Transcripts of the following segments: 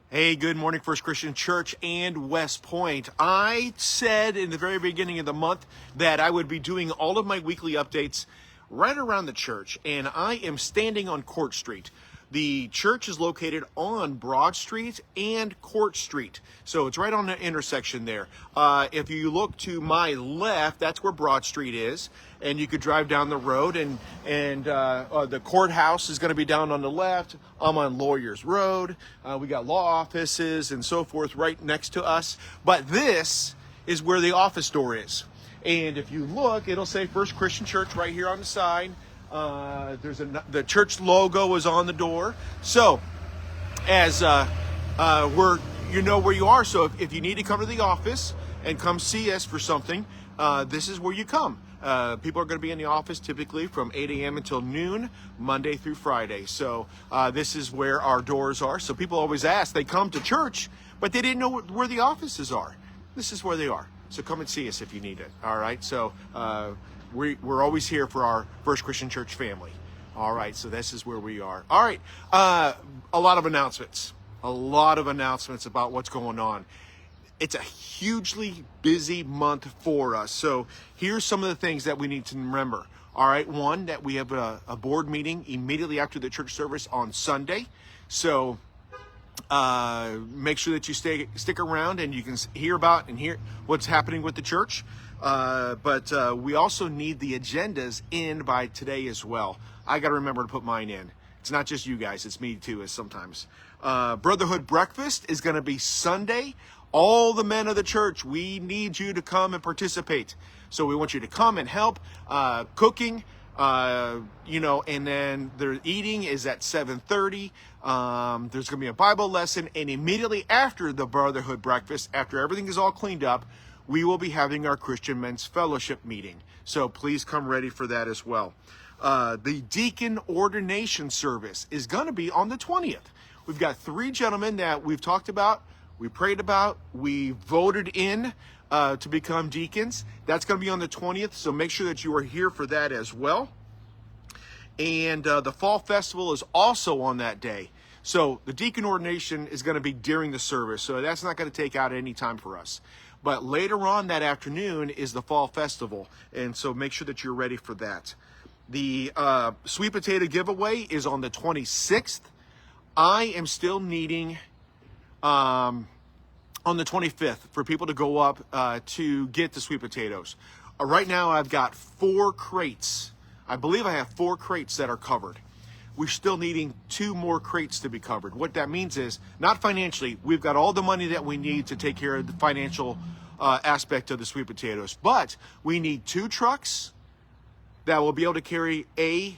Hey, good morning, First Christian Church and West Point. I said in the very beginning of the month that I would be doing all of my weekly updates right around the church, and I am standing on Court Street. The church is located on Broad Street and Court Street, so it's right on the intersection there. If you look to my left, that's where Broad Street is, and you could drive down the road, and the courthouse is going to be down on the left. I'm on Lawyers Road. We got law offices and so forth right next to us, but this is where the office door is. And if you look, it'll say First Christian Church right here on the side. The church logo is on the door. So, as you know where you are. So if you need to come to the office and come see us for something, this is where you come. People are going to be in the office typically from 8 a.m. until noon, Monday through Friday. So this is where our doors are. So people always ask, they come to church, but they didn't know where the offices are. This is where they are. So come and see us if you need it. All right. So we're always here for our First Christian Church family. All right. So this is where we are. All right. A lot of announcements. A lot of announcements about what's going on. It's a hugely busy month for us. So here's some of the things that we need to remember. All right. One, that we have a board meeting immediately after the church service on Sunday. So make sure that you stick around and you can hear about and hear what's happening with the church. But we also need the agendas in by today as well. I got to remember to put mine in. It's not just you guys, it's me too, as sometimes. Brotherhood Breakfast is going to be Sunday. All the men of the church, we need you to come and participate. So we want you to come and help cooking, and then their eating is at 7:30. There's going to be a Bible lesson, and immediately after the Brotherhood Breakfast, after everything is all cleaned up, we will be having our Christian Men's Fellowship meeting. So please come ready for that as well. The deacon ordination service is going to be on the 20th. We've got 3 gentlemen that we've talked about, we prayed about, we voted in to become deacons. That's going to be on the 20th, so make sure that you are here for that as well. And the Fall Festival is also on that day. So the deacon ordination is going to be during the service, so that's not going to take out any time for us. But later on that afternoon is the Fall Festival, and so make sure that you're ready for that. The sweet potato giveaway is on the 26th. I am still needing on the 25th for people to go up to get the sweet potatoes. Right now I've got 4 crates. I believe I have 4 crates that are covered. We're still needing 2 more crates to be covered. What that means is, not financially, we've got all the money that we need to take care of the financial aspect of the sweet potatoes, but we need 2 trucks that will be able to carry a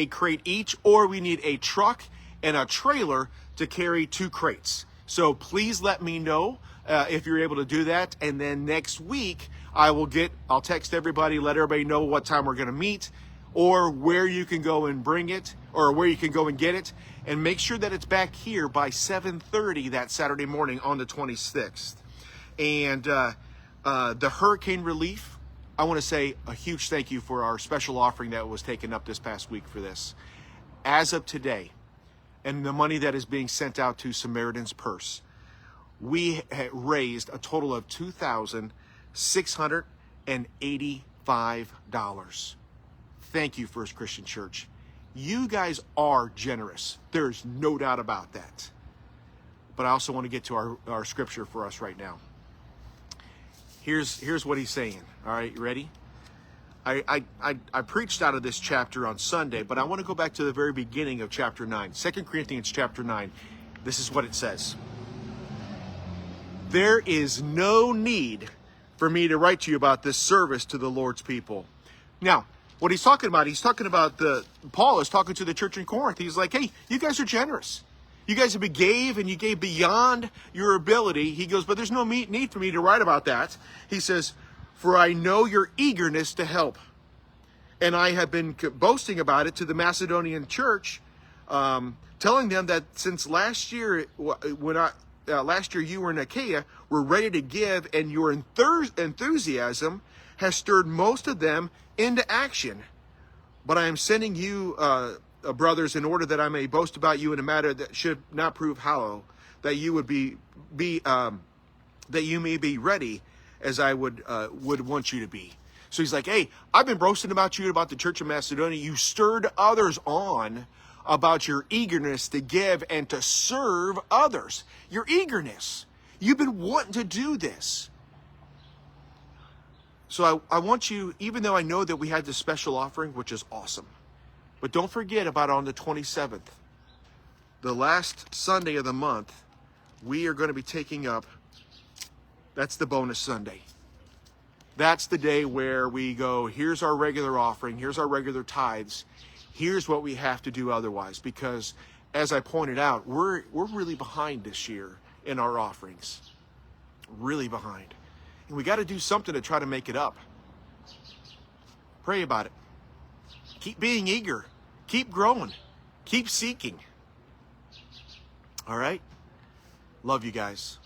crate each, or we need a truck and a trailer to carry 2 crates. So please let me know if you're able to do that, and then next week I'll text everybody, let everybody know what time we're going to meet, or where you can go and bring it, or where you can go and get it, and make sure that it's back here by 7:30 that Saturday morning on the 26th. And the hurricane relief, I want to say a huge thank you for our special offering that was taken up this past week for this. As of today, and the money that is being sent out to Samaritan's Purse, we raised a total of $2,685. Thank you, First Christian Church. You guys are generous. There's no doubt about that. But I also want to get to our scripture for us right now. Here's what he's saying. All right, you ready? I preached out of this chapter on Sunday, but I want to go back to the very beginning of chapter 9. 2 Corinthians chapter 9. This is what it says. There is no need for me to write to you about this service to the Lord's people. Now, what he's talking about Paul is talking to the church in Corinth. He's like, hey, you guys are generous. You guys gave, and you gave beyond your ability. He goes, but there's no need for me to write about that. He says, for I know your eagerness to help. And I have been boasting about it to the Macedonian church, telling them that since last year, last year you were in Achaia, were ready to give, and your enthusiasm has stirred most of them into action. But I am sending you brothers, in order that I may boast about you in a matter that should not prove hollow, that you would that you may be ready as I would want you to be. So he's like, hey, I've been boasting about you, about the church of Macedonia. You stirred others on about your eagerness to give and to serve others. Your eagerness. You've been wanting to do this. So I want you, even though I know that we had this special offering, which is awesome, but don't forget about on the 27th, the last Sunday of the month, we are going to be taking up, that's the bonus Sunday. That's the day where we go, here's our regular offering, here's our regular tithes, here's what we have to do otherwise. Because, as I pointed out, we're really behind this year in our offerings. Really behind. And we got to do something to try to make it up. Pray about it. Keep being eager. Keep growing. Keep seeking. All right? Love you guys.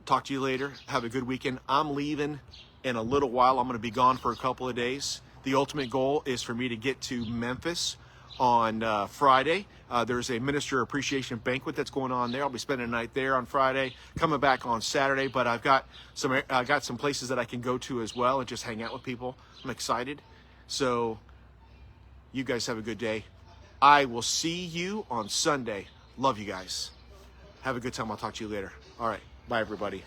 Talk to you later. Have a good weekend. I'm leaving in a little while. I'm going to be gone for a couple of days. The ultimate goal is for me to get to Memphis on Friday. There's a minister appreciation banquet that's going on there. I'll be spending a night there on Friday, coming back on Saturday. But I've got some places that I can go to as well and just hang out with people. I'm excited. So you guys have a good day. I will see you on Sunday. Love you guys. Have a good time. I'll talk to you later. All right. Bye, everybody.